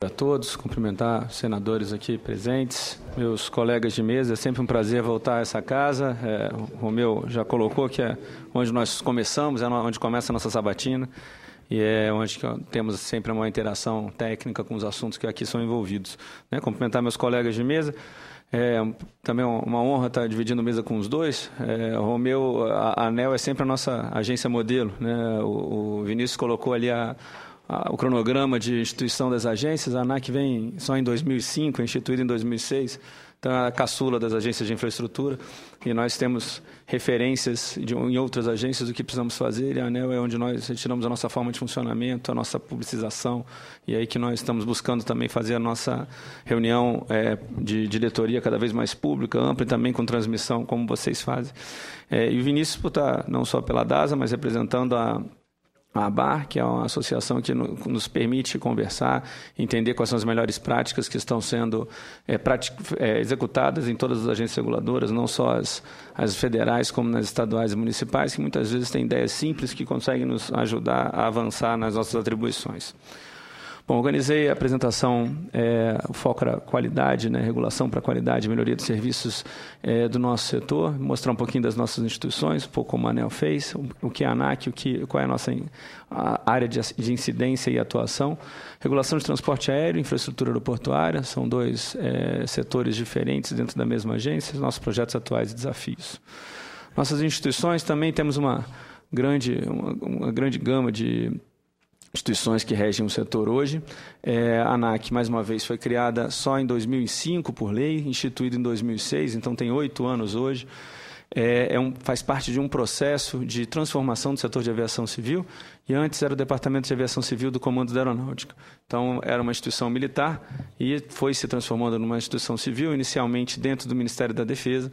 A todos, cumprimentar os senadores aqui presentes, meus colegas de mesa, é sempre um prazer voltar a essa casa. O Romeu já colocou que é onde nós começamos, é onde começa a nossa sabatina e é onde temos sempre uma interação técnica com os assuntos que aqui são envolvidos. Cumprimentar meus colegas de mesa, também uma honra estar dividindo mesa com os dois. O Romeu, a ANEEL é sempre a nossa agência modelo, né? O Vinícius colocou ali o cronograma de instituição das agências. A ANAC vem só em 2005, instituída em 2006, então é a caçula das agências de infraestrutura, e nós temos referências em outras agências do que precisamos fazer, e a ANEEL é onde nós retiramos a nossa forma de funcionamento, a nossa publicização, e é aí que nós estamos buscando também fazer a nossa reunião de diretoria cada vez mais pública, ampla e também com transmissão, como vocês fazem. E o Vinícius está não só pela DASA, mas representando a ABAR, que é uma associação que nos permite conversar, entender quais são as melhores práticas que estão sendo executadas em todas as agências reguladoras, não só as federais, como nas estaduais e municipais, que muitas vezes têm ideias simples que conseguem nos ajudar a avançar nas nossas atribuições. Bom, organizei a apresentação, o foco era qualidade, regulação para qualidade e melhoria dos serviços do nosso setor, mostrar um pouquinho das nossas instituições, um pouco como a ANEEL fez, o que é a ANAC, qual é a nossa área de incidência e atuação. Regulação de transporte aéreo, infraestrutura aeroportuária, são dois setores diferentes dentro da mesma agência, nossos projetos atuais e desafios. Nossas instituições também temos uma grande gama de instituições que regem o setor hoje. A ANAC, mais uma vez, foi criada só em 2005 por lei, instituída em 2006, então tem 8 anos hoje. Faz parte de um processo de transformação do setor de aviação civil, e antes era o Departamento de Aviação Civil do Comando da Aeronáutica. Então, era uma instituição militar e foi se transformando numa instituição civil, inicialmente dentro do Ministério da Defesa.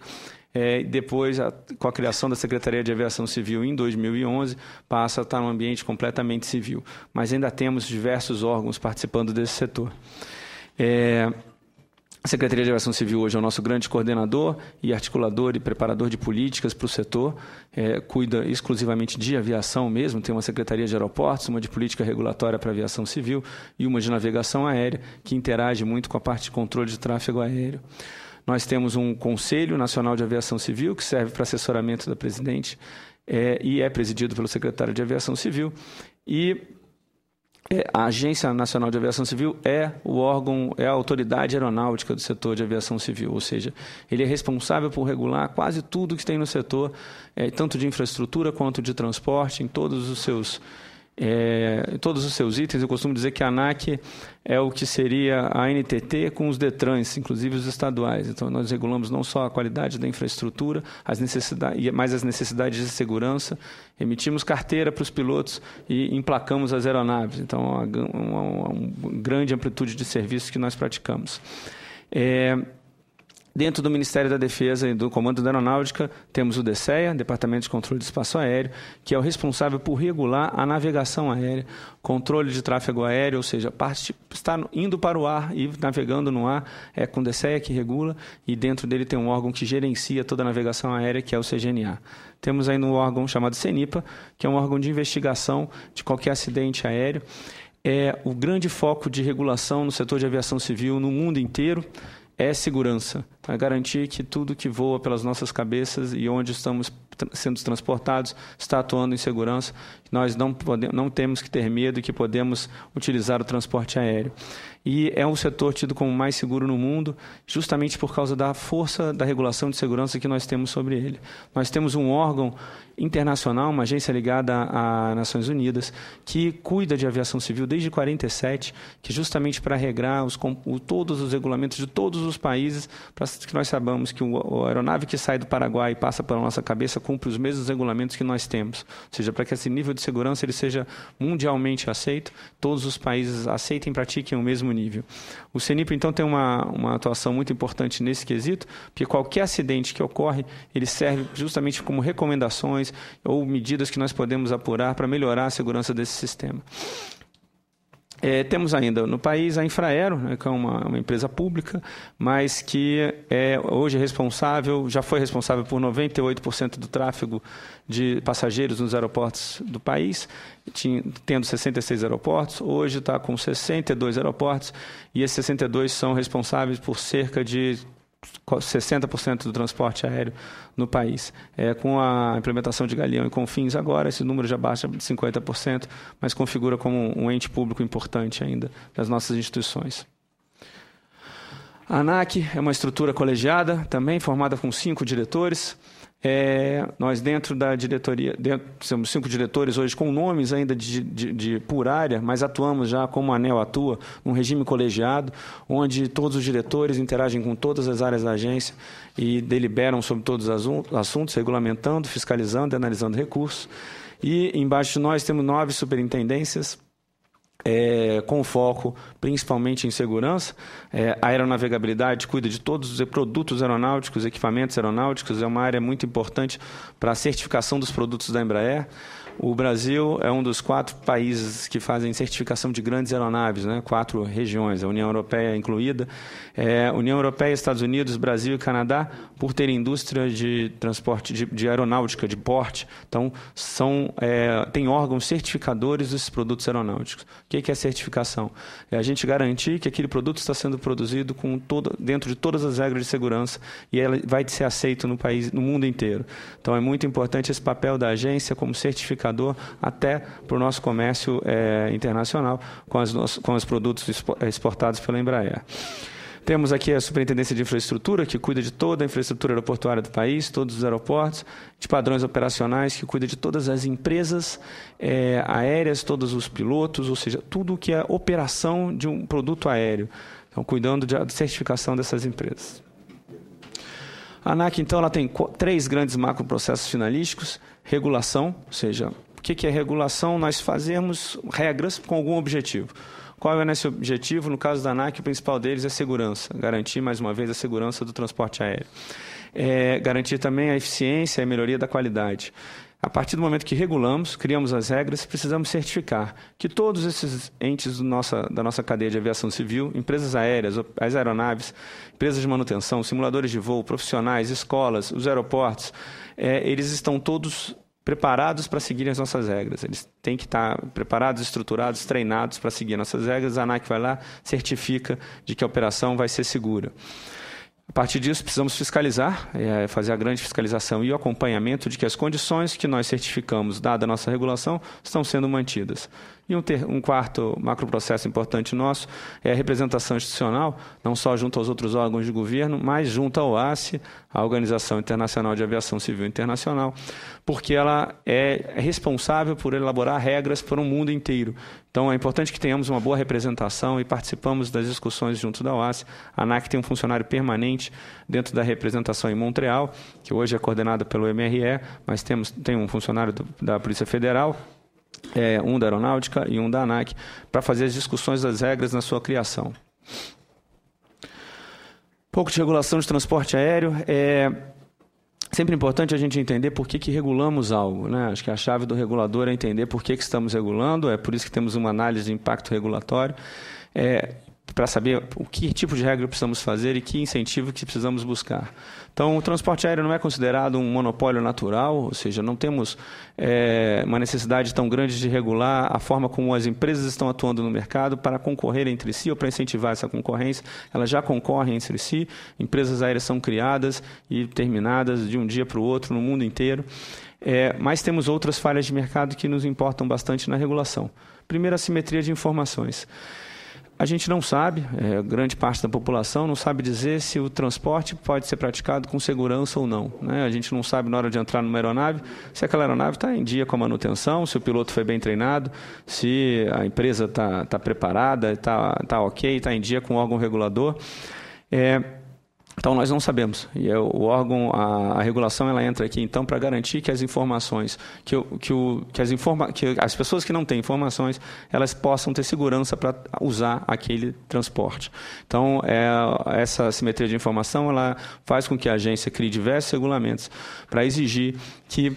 Depois, com a criação da Secretaria de Aviação Civil em 2011, passa a estar num ambiente completamente civil. Mas ainda temos diversos órgãos participando desse setor. A Secretaria de Aviação Civil hoje é o nosso grande coordenador e articulador e preparador de políticas para o setor, cuida exclusivamente de aviação mesmo, tem uma Secretaria de Aeroportos, uma de política regulatória para a aviação civil e uma de navegação aérea, que interage muito com a parte de controle de tráfego aéreo. Nós temos um Conselho Nacional de Aviação Civil, que serve para assessoramento da presidente e é presidido pelo secretário de Aviação Civil. E a Agência Nacional de Aviação Civil é o órgão, é a autoridade aeronáutica do setor de aviação civil, ou seja, ele é responsável por regular quase tudo que tem no setor, tanto de infraestrutura quanto de transporte, em todos os seus itens. Eu costumo dizer que a ANAC é o que seria a ANTT com os DETRANs, inclusive os estaduais. Então, nós regulamos não só a qualidade da infraestrutura, mas as necessidades de segurança, emitimos carteira para os pilotos e emplacamos as aeronaves. Então, uma grande amplitude de serviços que nós praticamos. Dentro do Ministério da Defesa e do Comando da Aeronáutica, temos o DECEA, Departamento de Controle de Espaço Aéreo, que é o responsável por regular a navegação aérea, controle de tráfego aéreo, ou seja, está indo para o ar e navegando no ar, é com o DECEA que regula, e dentro dele tem um órgão que gerencia toda a navegação aérea, que é o CGNA. Temos ainda um órgão chamado CENIPA, que é um órgão de investigação de qualquer acidente aéreo. O grande foco de regulação no setor de aviação civil no mundo inteiro é segurança, para garantir que tudo que voa pelas nossas cabeças e onde estamos sendo transportados está atuando em segurança. Nós não temos que ter medo e que podemos utilizar o transporte aéreo. E é um setor tido como o mais seguro no mundo, justamente por causa da força da regulação de segurança que nós temos sobre ele. Nós temos um órgão internacional, uma agência ligada às Nações Unidas, que cuida de aviação civil desde 1947, que justamente para regrar todos os regulamentos de todos os países, para que nós saibamos que a aeronave que sai do Paraguai e passa pela nossa cabeça cumpre os mesmos regulamentos que nós temos. Ou seja, para que esse nível de segurança ele seja mundialmente aceito, todos os países aceitem e pratiquem o mesmo nível. O CENIPA, então, tem uma atuação muito importante nesse quesito, porque qualquer acidente que ocorre, ele serve justamente como recomendações ou medidas que nós podemos apurar para melhorar a segurança desse sistema. Temos ainda no país a Infraero, né, que é uma empresa pública, mas que hoje já foi responsável por 98% do tráfego de passageiros nos aeroportos do país, tendo 66 aeroportos. Hoje está com 62 aeroportos, e esses 62 são responsáveis por cerca de 60% do transporte aéreo no país. Com a implementação de Galeão e Confins agora, esse número já baixa de 50%, mas configura como um ente público importante ainda das nossas instituições. A ANAC é uma estrutura colegiada, também formada com 5 diretores. Nós, dentro da diretoria, somos 5 diretores hoje com nomes ainda por área, mas atuamos já como a ANEEL atua, num regime colegiado, onde todos os diretores interagem com todas as áreas da agência e deliberam sobre todos os assuntos, regulamentando, fiscalizando e analisando recursos. E embaixo de nós temos 9 superintendências, com foco principalmente em segurança. A aeronavegabilidade cuida de todos os produtos aeronáuticos, equipamentos aeronáuticos, é uma área muito importante para a certificação dos produtos da Embraer. O Brasil é um dos 4 países que fazem certificação de grandes aeronaves, né? 4 regiões, a União Europeia incluída. União Europeia, Estados Unidos, Brasil e Canadá, por terem indústria de transporte, de aeronáutica, de porte. Então, tem órgãos certificadores desses produtos aeronáuticos. O que é certificação? É a gente garantir que aquele produto está sendo produzido dentro de todas as regras de segurança e ele vai ser aceito no mundo inteiro. Então, é muito importante esse papel da agência como certificador até para o nosso comércio internacional com os produtos exportados pela Embraer. Temos aqui a Superintendência de Infraestrutura, que cuida de toda a infraestrutura aeroportuária do país, todos os aeroportos, de padrões operacionais, que cuida de todas as empresas aéreas, todos os pilotos, ou seja, tudo que é operação de um produto aéreo. Então, cuidando da certificação dessas empresas. A ANAC, então, ela tem 3 grandes macroprocessos finalísticos: regulação, ou seja, o que é regulação? Nós fazemos regras com algum objetivo. Qual é esse objetivo? No caso da ANAC, o principal deles é segurança, garantir, mais uma vez, a segurança do transporte aéreo. Garantir também a eficiência e a melhoria da qualidade. A partir do momento que regulamos, criamos as regras, precisamos certificar que todos esses entes da nossa cadeia de aviação civil, empresas aéreas, as aeronaves, empresas de manutenção, simuladores de voo, profissionais, escolas, os aeroportos, eles estão todos preparados para seguirem as nossas regras. Eles têm que estar preparados, estruturados, treinados para seguir nossas regras. A ANAC vai lá, certifica de que a operação vai ser segura. A partir disso, precisamos fiscalizar, fazer a grande fiscalização e o acompanhamento de que as condições que nós certificamos, dada a nossa regulação, estão sendo mantidas. E um quarto macroprocesso importante nosso é a representação institucional, não só junto aos outros órgãos de governo, mas junto ao OACI, a Organização Internacional de Aviação Civil Internacional, porque ela é responsável por elaborar regras para o mundo inteiro. Então, é importante que tenhamos uma boa representação e participamos das discussões junto da OACI. A ANAC tem um funcionário permanente dentro da representação em Montreal, que hoje é coordenada pelo MRE, mas tem um funcionário da Polícia Federal, um da Aeronáutica e um da ANAC, para fazer as discussões das regras na sua criação. Um pouco de regulação de transporte aéreo. Sempre importante a gente entender por que regulamos algo, né? Acho que a chave do regulador é entender por que estamos regulando, é por isso que temos uma análise de impacto regulatório, para saber o que tipo de regra precisamos fazer e que incentivo que precisamos buscar. Então, o transporte aéreo não é considerado um monopólio natural, ou seja, não temos uma necessidade tão grande de regular a forma como as empresas estão atuando no mercado para concorrer entre si ou para incentivar essa concorrência. Elas já concorrem entre si, empresas aéreas são criadas e terminadas de um dia para o outro no mundo inteiro. Mas temos outras falhas de mercado que nos importam bastante na regulação. Primeiro, a simetria de informações. A gente não sabe, grande parte da população não sabe dizer se o transporte pode ser praticado com segurança ou não, né? A gente não sabe, na hora de entrar numa aeronave, se aquela aeronave está em dia com a manutenção, se o piloto foi bem treinado, se a empresa está preparada, está ok, está em dia com o órgão regulador. Então, nós não sabemos. E o órgão, a regulação, ela entra aqui, então, para garantir que as informações, que as pessoas que não têm informações, elas possam ter segurança para usar aquele transporte. Então, essa simetria de informação, ela faz com que a agência crie diversos regulamentos para exigir que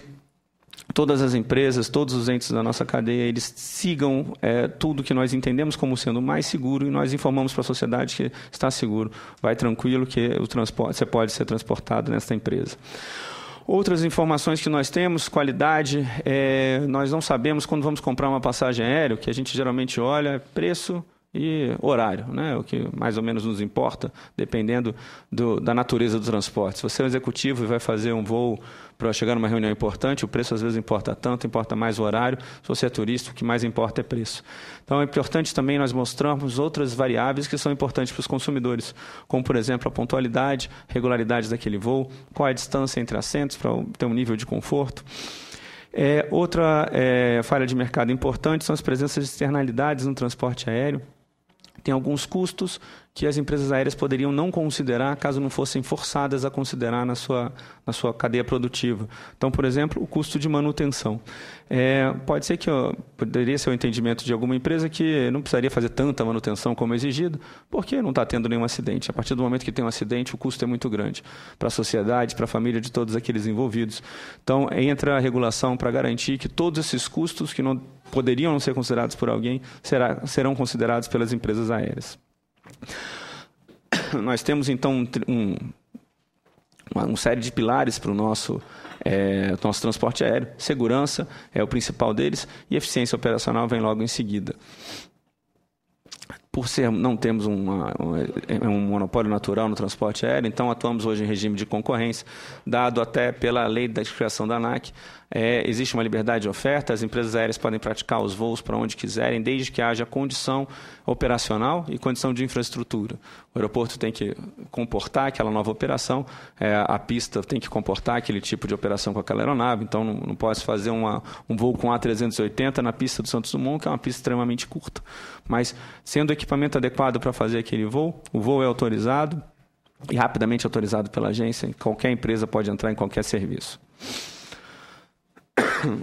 todas as empresas, todos os entes da nossa cadeia, eles sigam tudo que nós entendemos como sendo mais seguro e nós informamos para a sociedade que está seguro, vai tranquilo que o transporte, você pode ser transportado nesta empresa. Outras informações que nós temos, qualidade, nós não sabemos quando vamos comprar uma passagem aérea, o que a gente geralmente olha é preço e horário, né? O que mais ou menos nos importa, dependendo da natureza do transporte. Se você é um executivo e vai fazer um voo para chegar numa reunião importante, o preço às vezes importa tanto, importa mais o horário. Se você é turista, o que mais importa é preço. Então é importante também nós mostrarmos outras variáveis que são importantes para os consumidores, como por exemplo a pontualidade, regularidade daquele voo, qual é a distância entre assentos para ter um nível de conforto. Outra falha de mercado importante são as presenças de externalidades no transporte aéreo. Tem alguns custos que as empresas aéreas poderiam não considerar caso não fossem forçadas a considerar na sua cadeia produtiva. Então, por exemplo, o custo de manutenção. Pode ser que poderia ser o entendimento de alguma empresa que não precisaria fazer tanta manutenção como exigido, porque não está tendo nenhum acidente. A partir do momento que tem um acidente, o custo é muito grande para a sociedade, para a família de todos aqueles envolvidos. Então, entra a regulação para garantir que todos esses custos que não poderiam não ser considerados por alguém serão considerados pelas empresas aéreas. Nós temos, então, uma série de pilares para o nosso transporte aéreo. Segurança é o principal deles e eficiência operacional vem logo em seguida. Por não termos um monopólio natural no transporte aéreo, então atuamos hoje em regime de concorrência, dado até pela lei da criação da ANAC. Existe uma liberdade de oferta, as empresas aéreas podem praticar os voos para onde quiserem, desde que haja condição operacional e condição de infraestrutura. O aeroporto tem que comportar aquela nova operação, a pista tem que comportar aquele tipo de operação com aquela aeronave, então não posso fazer um voo com A380 na pista do Santos Dumont, que é uma pista extremamente curta. Mas, sendo o equipamento adequado para fazer aquele voo, o voo é autorizado e rapidamente autorizado pela agência, qualquer empresa pode entrar em qualquer serviço.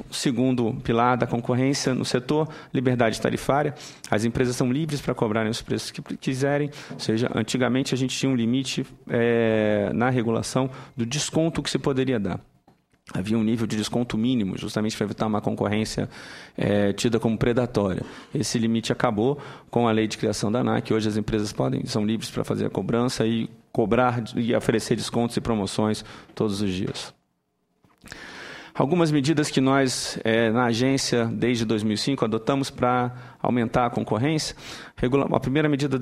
O segundo pilar da concorrência no setor, liberdade tarifária. As empresas são livres para cobrarem os preços que quiserem, ou seja, antigamente a gente tinha um limite na regulação do desconto que se poderia dar. Havia um nível de desconto mínimo, justamente para evitar uma concorrência tida como predatória. Esse limite acabou com a lei de criação da ANAC. Hoje as empresas são livres para fazer a cobrança e cobrar e oferecer descontos e promoções todos os dias. Algumas medidas que nós, na agência, desde 2005, adotamos para aumentar a concorrência. A primeira medida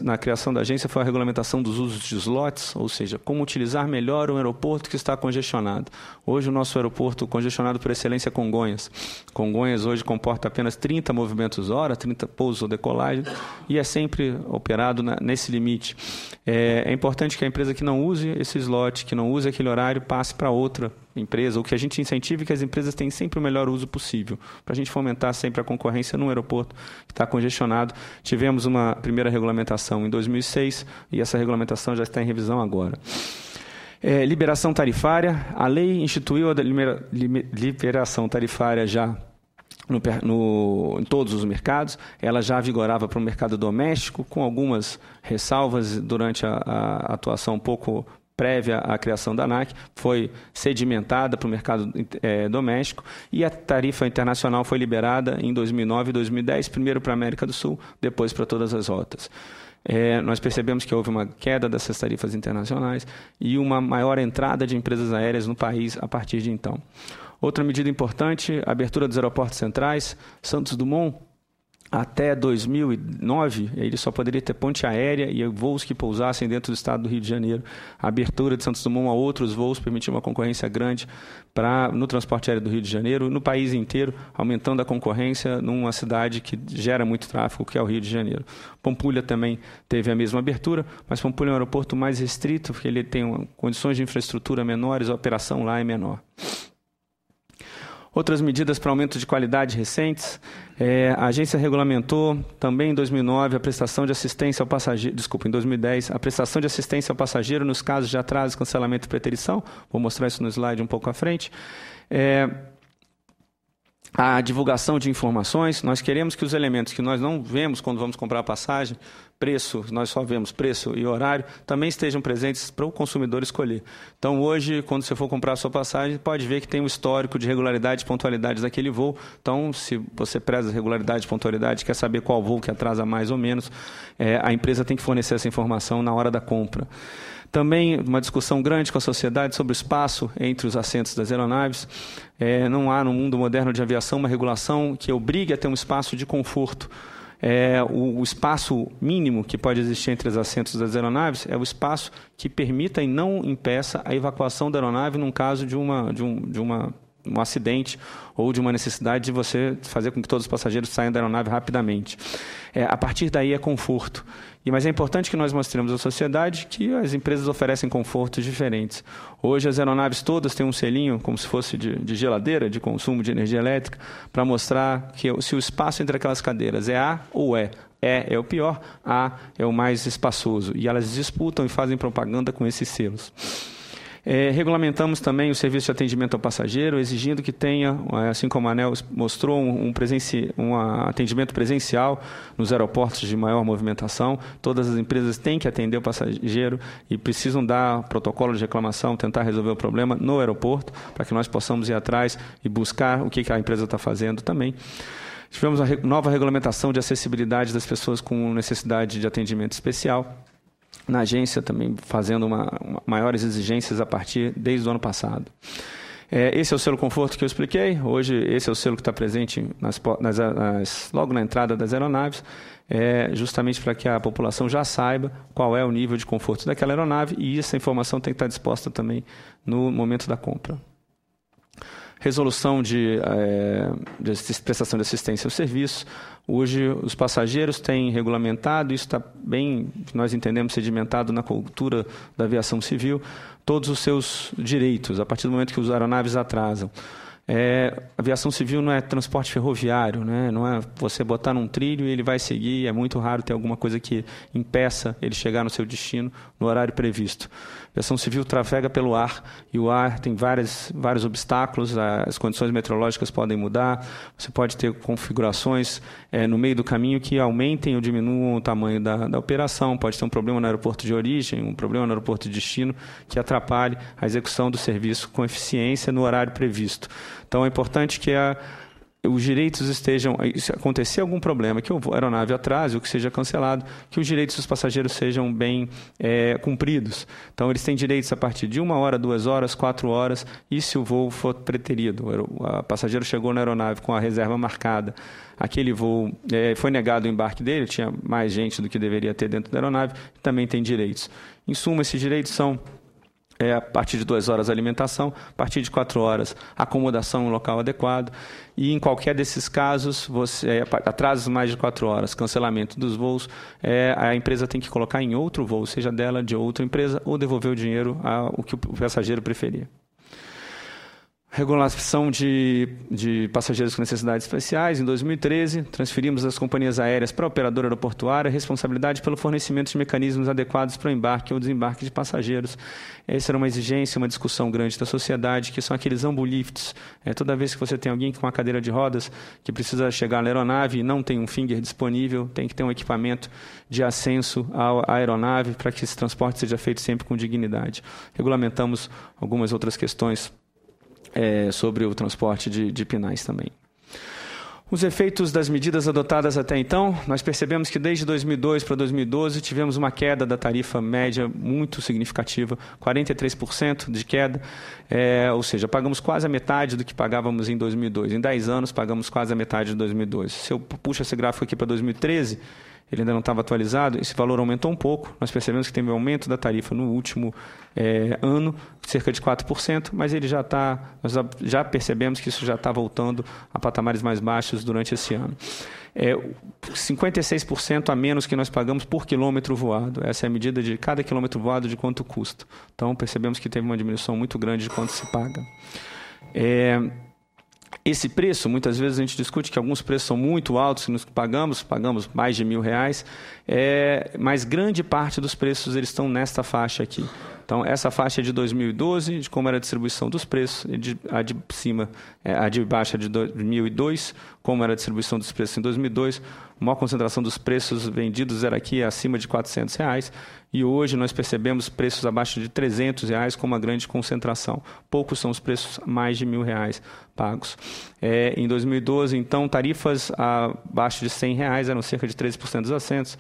na criação da agência foi a regulamentação dos usos de slots, ou seja, como utilizar melhor um aeroporto que está congestionado. Hoje, o nosso aeroporto congestionado por excelência é Congonhas. Congonhas hoje comporta apenas 30 movimentos hora, 30 pousos ou decolagens, e é sempre operado nesse limite. É importante que a empresa que não use esse slot, que não use aquele horário, passe para outra empresa, ou que a gente incentive que as empresas tenham sempre o melhor uso possível, para a gente fomentar sempre a concorrência num aeroporto que está congestionado. Tivemos uma primeira regulamentação em 2006 e essa regulamentação já está em revisão agora. Liberação tarifária. A lei instituiu a liberação tarifária já em todos os mercados. Ela já vigorava para o mercado doméstico, com algumas ressalvas durante a atuação um pouco prévia à criação da ANAC, foi sedimentada para o mercado doméstico e a tarifa internacional foi liberada em 2009 e 2010, primeiro para a América do Sul, depois para todas as rotas. Nós percebemos que houve uma queda dessas tarifas internacionais e uma maior entrada de empresas aéreas no país a partir de então. Outra medida importante, a abertura dos aeroportos centrais. Santos Dumont, até 2009, ele só poderia ter ponte aérea e voos que pousassem dentro do estado do Rio de Janeiro. A abertura de Santos Dumont a outros voos permitiu uma concorrência grande no transporte aéreo do Rio de Janeiro, no país inteiro, aumentando a concorrência numa cidade que gera muito tráfego, que é o Rio de Janeiro. Pampulha também teve a mesma abertura, mas Pampulha é um aeroporto mais restrito, porque ele tem condições de infraestrutura menores, a operação lá é menor. Outras medidas para aumento de qualidade recentes. A agência regulamentou também em 2009 a prestação de assistência ao passageiro, em 2010, a prestação de assistência ao passageiro nos casos de atraso, cancelamento e preterição. Vou mostrar isso no slide um pouco à frente. A divulgação de informações. Nós queremos que os elementos que nós não vemos quando vamos comprar a passagem, preço, nós só vemos preço e horário, também estejam presentes para o consumidor escolher. Então, hoje, quando você for comprar a sua passagem, pode ver que tem um histórico de regularidade e pontualidade daquele voo. Então, se você preza regularidade e pontualidade, quer saber qual voo que atrasa mais ou menos, a empresa tem que fornecer essa informação na hora da compra. Também uma discussão grande com a sociedade sobre o espaço entre os assentos das aeronaves. Não há no mundo moderno de aviação uma regulação que obrigue a ter um espaço de conforto. O espaço mínimo que pode existir entre os assentos das aeronaves é o espaço que permita e não impeça a evacuação da aeronave num caso de um acidente ou de uma necessidade de você fazer com que todos os passageiros saiam da aeronave rapidamente. A partir daí é conforto. Mas é importante que nós mostremos à sociedade que as empresas oferecem confortos diferentes. Hoje as aeronaves todas têm um selinho, como se fosse de geladeira, de consumo de energia elétrica, para mostrar que se o espaço entre aquelas cadeiras é A ou E. E é o pior, A é o mais espaçoso. E elas disputam e fazem propaganda com esses selos. Regulamentamos também o serviço de atendimento ao passageiro, exigindo que tenha, assim como a ANEEL mostrou, um atendimento presencial nos aeroportos de maior movimentação. Todas as empresas têm que atender o passageiro e precisam dar protocolo de reclamação, tentar resolver o problema no aeroporto, para que nós possamos ir atrás e buscar o que a empresa está fazendo também. Tivemos uma nova regulamentação de acessibilidade das pessoas com necessidade de atendimento especial. Na agência também fazendo maiores exigências desde o ano passado. Esse é o selo conforto que eu expliquei. Hoje, esse é o selo que está presente logo na entrada das aeronaves, justamente para que a população já saiba qual é o nível de conforto daquela aeronave, e essa informação tem que estar disposta também no momento da compra. Resolução de prestação de assistência ao serviço. Hoje, os passageiros têm regulamentado, isso está bem, nós entendemos, sedimentado na cultura da aviação civil, todos os seus direitos, a partir do momento que as aeronaves atrasam. Aviação civil não é transporte ferroviário, né? Não é você botar num trilho e ele vai seguir, é muito raro ter alguma coisa que impeça ele chegar no seu destino no horário previsto. A aviação civil trafega pelo ar, e o ar tem vários obstáculos, as condições meteorológicas podem mudar, você pode ter configurações no meio do caminho que aumentem ou diminuam o tamanho da operação, pode ter um problema no aeroporto de origem, um problema no aeroporto de destino, que atrapalhe a execução do serviço com eficiência no horário previsto. Então, é importante que os direitos estejam... Se acontecer algum problema, que a aeronave atrase ou que seja cancelado, que os direitos dos passageiros sejam bem cumpridos. Então, eles têm direitos a partir de 1 hora, 2 horas, 4 horas, e se o voo for preterido. O passageiro chegou na aeronave com a reserva marcada, aquele voo foi negado o embarque dele, tinha mais gente do que deveria ter dentro da aeronave, também tem direitos. Em suma, esses direitos são... a partir de 2 horas, alimentação, a partir de 4 horas, acomodação em um local adequado, e em qualquer desses casos, atrasos mais de 4 horas, cancelamento dos voos, a empresa tem que colocar em outro voo, seja dela, de outra empresa, ou devolver o dinheiro ao que o passageiro preferir. Regulação de passageiros com necessidades especiais. Em 2013, transferimos as companhias aéreas para a operadora aeroportuária a responsabilidade pelo fornecimento de mecanismos adequados para o embarque ou desembarque de passageiros. Essa era uma exigência, uma discussão grande da sociedade, que são aqueles ambulifts. Toda vez que você tem alguém com uma cadeira de rodas que precisa chegar na aeronave e não tem um finger disponível, tem que ter um equipamento de ascenso à aeronave para que esse transporte seja feito sempre com dignidade. Regulamentamos algumas outras questões sobre o transporte de pinais também. Os efeitos das medidas adotadas até então, nós percebemos que desde 2002 para 2012 tivemos uma queda da tarifa média muito significativa, 43% de queda, ou seja, pagamos quase a metade do que pagávamos em 2002. Em 10 anos, pagamos quase a metade de 2002. Se eu puxo esse gráfico aqui para 2013, ele ainda não estava atualizado, esse valor aumentou um pouco, nós percebemos que teve um aumento da tarifa no último ano, cerca de 4%, mas ele nós já percebemos que isso já está voltando a patamares mais baixos durante esse ano. 56% a menos que nós pagamos por quilômetro voado. Essa é a medida de cada quilômetro voado de quanto custa. Então, percebemos que teve uma diminuição muito grande de quanto se paga. Esse preço, muitas vezes a gente discute que alguns preços são muito altos que nós pagamos mais de R$1.000, mas grande parte dos preços eles estão nesta faixa aqui. Então, essa faixa é de 2012, de como era a distribuição dos preços, a de baixo é de 2002, como era a distribuição dos preços em 2002, a maior concentração dos preços vendidos era aqui acima de R$ 400, e hoje nós percebemos preços abaixo de R$ 300 com uma grande concentração. Poucos são os preços mais de R$ 1.000 pagos. Em 2012, então, tarifas abaixo de R$ 100 eram cerca de 13% dos assentos,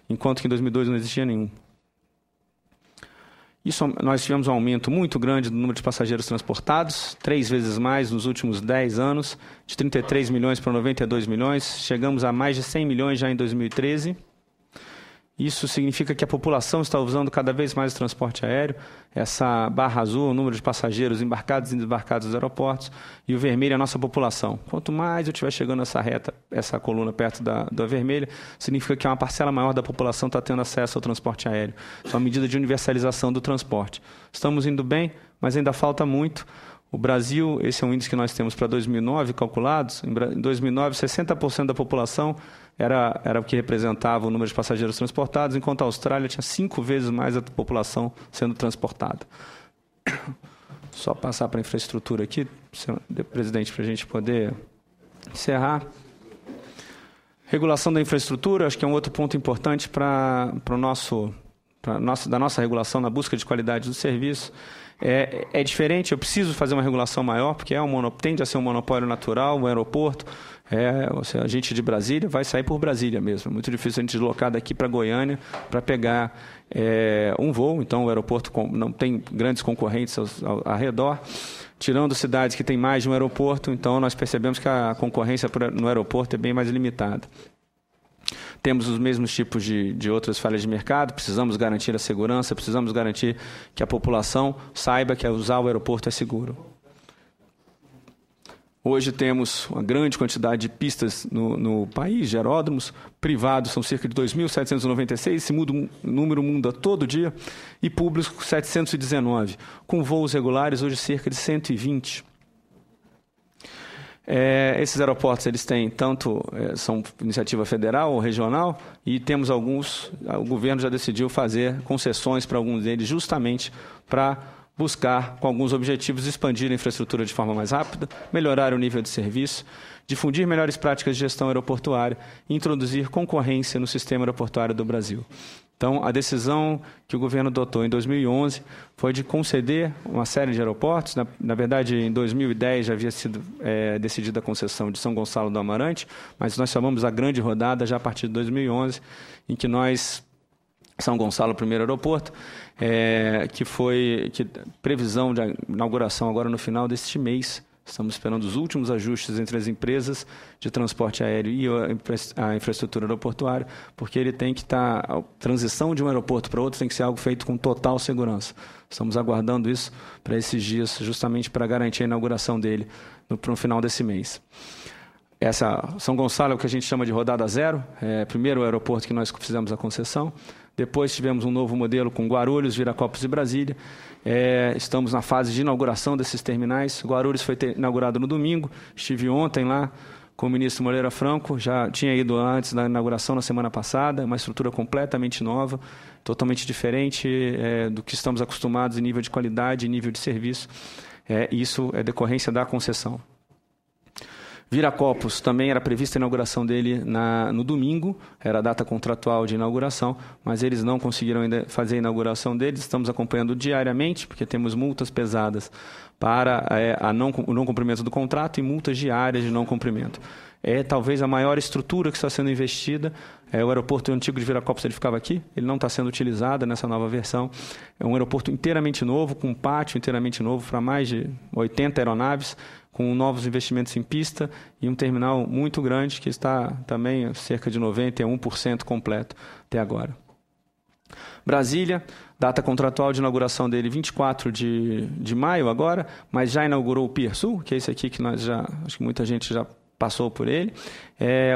enquanto que em 2002 não existia nenhum. Nós tivemos um aumento muito grande do número de passageiros transportados, 3 vezes mais nos últimos 10 anos, de 33 milhões para 92 milhões, chegamos a mais de 100 milhões já em 2013. Isso significa que a população está usando cada vez mais o transporte aéreo. Essa barra azul, o número de passageiros embarcados e desembarcados dos aeroportos, e o vermelho é a nossa população. Quanto mais eu estiver chegando nessa reta, essa coluna perto da vermelha, significa que uma parcela maior da população está tendo acesso ao transporte aéreo. Isso é uma medida de universalização do transporte. Estamos indo bem, mas ainda falta muito. O Brasil, esse é um índice que nós temos para 2009 calculados. Em 2009, 60% da população era o que representava o número de passageiros transportados, enquanto a Austrália tinha 5 vezes mais a população sendo transportada. Só passar para a infraestrutura aqui, presidente, para a gente poder encerrar. Regulação da infraestrutura, acho que é um outro ponto importante da nossa regulação na busca de qualidade do serviço. É diferente, eu preciso fazer uma regulação maior, porque tende a ser um monopólio natural, o aeroporto. A gente de Brasília vai sair por Brasília mesmo. É muito difícil a gente deslocar daqui para Goiânia para pegar um voo. Então, o aeroporto não tem grandes concorrentes ao redor. Tirando cidades que têm mais de um aeroporto, então nós percebemos que a concorrência no aeroporto é bem mais limitada. Temos os mesmos tipos de outras falhas de mercado, precisamos garantir a segurança, precisamos garantir que a população saiba que usar o aeroporto é seguro. Hoje temos uma grande quantidade de pistas no país, de aeródromos. Privados são cerca de 2.796, esse número muda todo dia, e públicos 719, com voos regulares hoje cerca de 120. Esses aeroportos eles têm são iniciativa federal ou regional, e temos alguns, o governo já decidiu fazer concessões para alguns deles justamente para buscar, com alguns objetivos, expandir a infraestrutura de forma mais rápida, melhorar o nível de serviço, difundir melhores práticas de gestão aeroportuária e introduzir concorrência no sistema aeroportuário do Brasil. Então, a decisão que o governo adotou em 2011 foi de conceder uma série de aeroportos. Na verdade, em 2010 já havia sido decidida a concessão de São Gonçalo do Amarante, mas nós chamamos a grande rodada já a partir de 2011, em que São Gonçalo, o primeiro aeroporto, previsão de inauguração agora no final deste mês. Estamos esperando os últimos ajustes entre as empresas de transporte aéreo e a infraestrutura aeroportuária, porque ele tem que a transição de um aeroporto para outro tem que ser algo feito com total segurança. Estamos aguardando isso para esses dias, justamente para garantir a inauguração dele no final desse mês. São Gonçalo é o que a gente chama de rodada zero, primeiro o aeroporto que nós fizemos a concessão. Depois tivemos um novo modelo com Guarulhos, Viracopos e Brasília. Estamos na fase de inauguração desses terminais. Guarulhos foi inaugurado no domingo. Estive ontem lá com o ministro Moreira Franco. Já tinha ido antes da inauguração na semana passada. Uma estrutura completamente nova, totalmente diferente do que estamos acostumados em nível de qualidade e nível de serviço. Isso é decorrência da concessão. Viracopos, também era prevista a inauguração dele no domingo, era a data contratual de inauguração, mas eles não conseguiram ainda fazer a inauguração deles. Estamos acompanhando diariamente, porque temos multas pesadas para o não cumprimento do contrato e multas diárias de não cumprimento. Talvez a maior estrutura que está sendo investida. O aeroporto antigo de Viracopos, ele ficava aqui, ele não está sendo utilizado nessa nova versão. É um aeroporto inteiramente novo, com um pátio inteiramente novo para mais de 80 aeronaves, com novos investimentos em pista e um terminal muito grande, que está também cerca de 91% completo até agora. Brasília, data contratual de inauguração dele 24 de maio agora, mas já inaugurou o Pier Sul, que é esse aqui que acho que muita gente já passou por ele.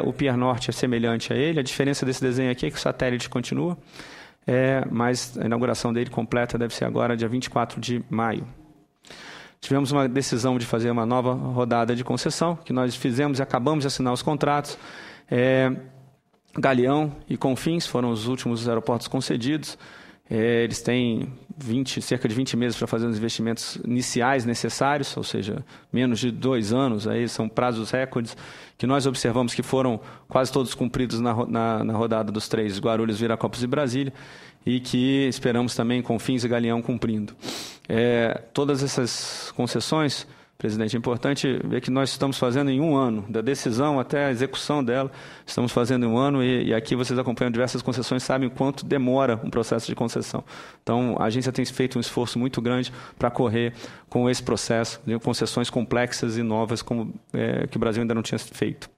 O Pier Norte é semelhante a ele, a diferença desse desenho aqui é que o satélite continua, mas a inauguração dele completa deve ser agora, dia 24 de maio. Tivemos uma decisão de fazer uma nova rodada de concessão, que nós fizemos e acabamos de assinar os contratos. Galeão e Confins foram os últimos aeroportos concedidos. Eles têm cerca de 20 meses para fazer os investimentos iniciais necessários, ou seja, menos de 2 anos, aí são prazos recordes, que nós observamos que foram quase todos cumpridos na rodada dos 3, Guarulhos, Viracopos e Brasília, e que esperamos também Confins e Galeão cumprindo. Todas essas concessões, presidente, é importante ver que nós estamos fazendo em 1 ano, da decisão até a execução dela, estamos fazendo em 1 ano e aqui vocês acompanham diversas concessões, sabem o quanto demora um processo de concessão. Então, a agência tem feito um esforço muito grande para correr com esse processo de concessões complexas e novas como que o Brasil ainda não tinha feito.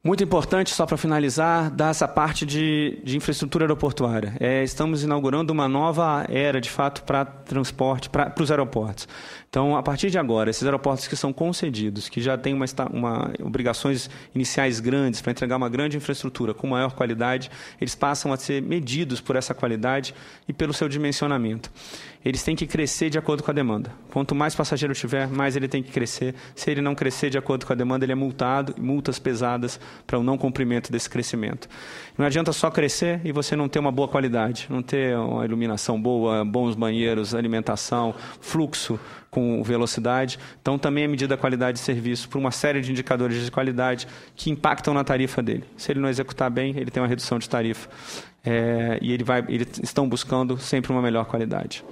Muito importante, só para finalizar, dar essa parte de infraestrutura aeroportuária. Estamos inaugurando uma nova era, de fato, para transporte, para os aeroportos. Então, a partir de agora, esses aeroportos que são concedidos, que já têm obrigações iniciais grandes para entregar uma grande infraestrutura com maior qualidade, eles passam a ser medidos por essa qualidade e pelo seu dimensionamento. Eles têm que crescer de acordo com a demanda. Quanto mais passageiro tiver, mais ele tem que crescer. Se ele não crescer de acordo com a demanda, ele é multado, multas pesadas para o não cumprimento desse crescimento. Não adianta só crescer e você não ter uma boa qualidade, não ter uma iluminação boa, bons banheiros, alimentação, fluxo com velocidade. Então, também é medida a qualidade de serviço por uma série de indicadores de qualidade que impactam na tarifa dele. Se ele não executar bem, ele tem uma redução de tarifa. E eles estão buscando sempre uma melhor qualidade.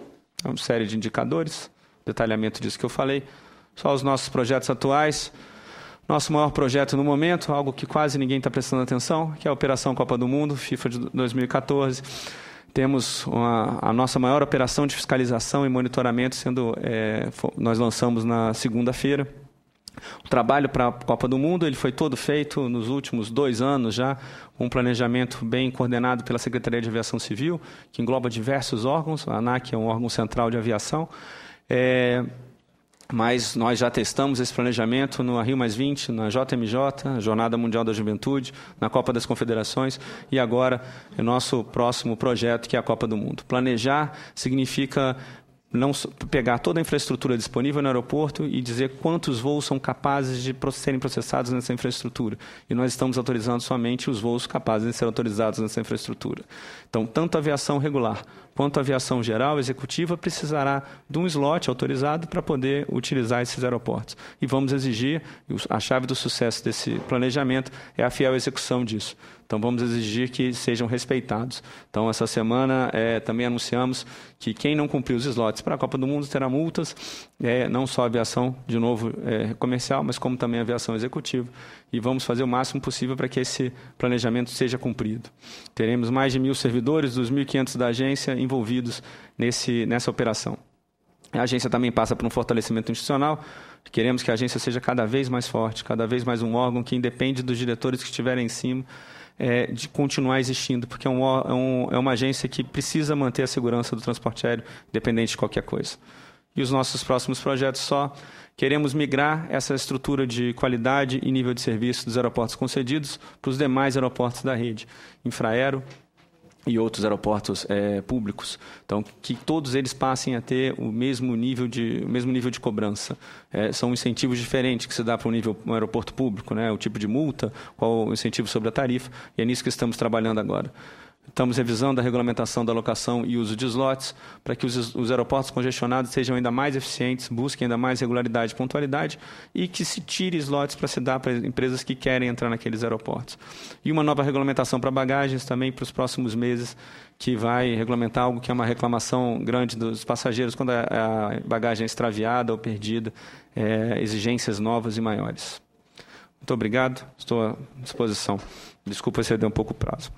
É uma série de indicadores, detalhamento disso que eu falei. Só os nossos projetos atuais. Nosso maior projeto no momento, algo que quase ninguém está prestando atenção, que é a Operação Copa do Mundo, FIFA de 2014. Temos a nossa maior operação de fiscalização e monitoramento, nós lançamos na segunda-feira. O trabalho para a Copa do Mundo ele foi todo feito nos últimos 2 anos já, com um planejamento bem coordenado pela Secretaria de Aviação Civil, que engloba diversos órgãos. A ANAC é um órgão central de aviação. Mas nós já testamos esse planejamento no Rio+20, na JMJ, Jornada Mundial da Juventude, na Copa das Confederações e agora o nosso próximo projeto, que é a Copa do Mundo. Planejar significa não pegar toda a infraestrutura disponível no aeroporto e dizer quantos voos são capazes de serem processados nessa infraestrutura. E nós estamos autorizando somente os voos capazes de ser autorizados nessa infraestrutura. Então, tanto a aviação regular quanto a aviação geral executiva precisará de um slot autorizado para poder utilizar esses aeroportos. E vamos exigir, a chave do sucesso desse planejamento é a fiel execução disso. Então, vamos exigir que sejam respeitados. Então, essa semana também anunciamos que quem não cumprir os slots para a Copa do Mundo terá multas, não só a aviação, de novo, comercial, mas como também a aviação executiva. E vamos fazer o máximo possível para que esse planejamento seja cumprido. Teremos mais de 1.000 servidores, dos 1.500 da agência, envolvidos nessa operação. A agência também passa por um fortalecimento institucional. Queremos que a agência seja cada vez mais forte, cada vez mais um órgão que independe dos diretores que estiverem em cima, de continuar existindo, porque é uma agência que precisa manter a segurança do transporte aéreo, independente de qualquer coisa. E os nossos próximos projetos queremos migrar essa estrutura de qualidade e nível de serviço dos aeroportos concedidos para os demais aeroportos da rede, Infraero e outros aeroportos públicos. Então, que todos eles passem a ter o mesmo nível de cobrança. São incentivos diferentes que se dá para um aeroporto público, né? O tipo de multa, qual o incentivo sobre a tarifa, e é nisso que estamos trabalhando agora. Estamos revisando a regulamentação da alocação e uso de slots para que os aeroportos congestionados sejam ainda mais eficientes, busquem ainda mais regularidade e pontualidade e que se tire slots para se dar para empresas que querem entrar naqueles aeroportos. E uma nova regulamentação para bagagens também para os próximos meses, que vai regulamentar algo que é uma reclamação grande dos passageiros quando a bagagem é extraviada ou perdida, exigências novas e maiores. Muito obrigado, estou à disposição. Desculpa se eu dei um pouco o prazo.